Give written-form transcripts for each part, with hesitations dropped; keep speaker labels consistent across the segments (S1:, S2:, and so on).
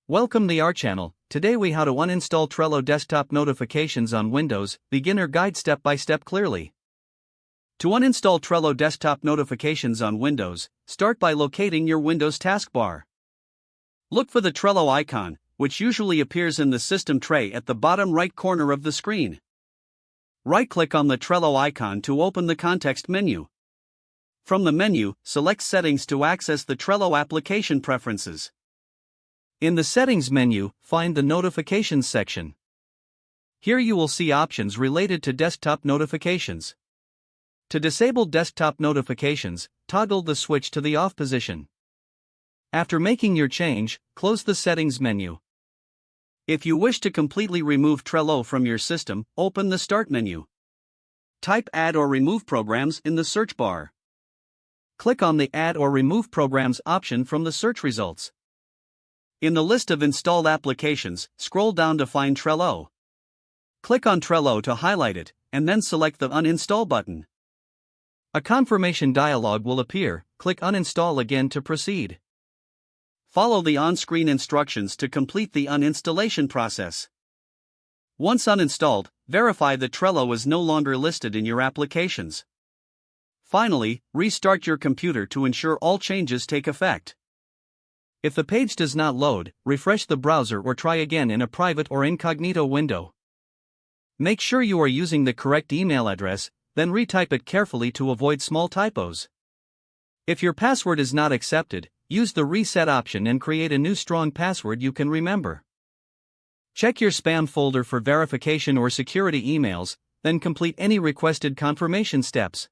S1: Welcome to our channel. Today we how to uninstall Trello desktop notifications on Windows, beginner guide step by step clearly. To uninstall Trello desktop notifications on Windows, start by locating your Windows taskbar. Look for the Trello icon, which usually appears in the system tray at the bottom right corner of the screen. Right-click on the Trello icon to open the context menu. From the menu, select Settings to access the Trello application preferences. In the Settings menu, find the Notifications section. Here you will see options related to desktop notifications. To disable desktop notifications, toggle the switch to the off position. After making your change, close the Settings menu. If you wish to completely remove Trello from your system, open the Start menu. Type Add or Remove Programs in the search bar. Click on the Add or Remove Programs option from the search results. In the list of installed applications, scroll down to find Trello. Click on Trello to highlight it, and then select the Uninstall button. A confirmation dialog will appear. Click Uninstall again to proceed. Follow the on-screen instructions to complete the uninstallation process. Once uninstalled, verify that Trello is no longer listed in your applications. Finally, restart your computer to ensure all changes take effect. If the page does not load, refresh the browser or try again in a private or incognito window. Make sure you are using the correct email address, then retype it carefully to avoid small typos. If your password is not accepted, use the reset option and create a new strong password you can remember. Check your spam folder for verification or security emails, then complete any requested confirmation steps.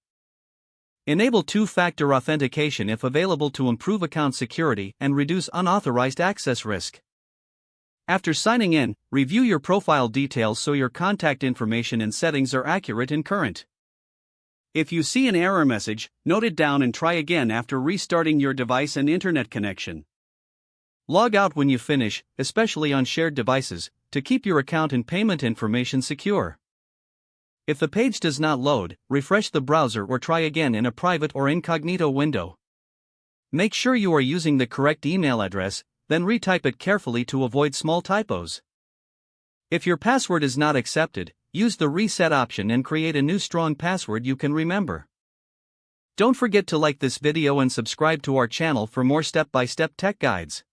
S1: Enable two-factor authentication if available to improve account security and reduce unauthorized access risk. After signing in, review your profile details so your contact information and settings are accurate and current. If you see an error message, note it down and try again after restarting your device and internet connection. Log out when you finish, especially on shared devices, to keep your account and payment information secure. If the page does not load, refresh the browser or try again in a private or incognito window. Make sure you are using the correct email address, then retype it carefully to avoid small typos. If your password is not accepted, use the reset option and create a new strong password you can remember. Don't forget to like this video and subscribe to our channel for more step-by-step tech guides.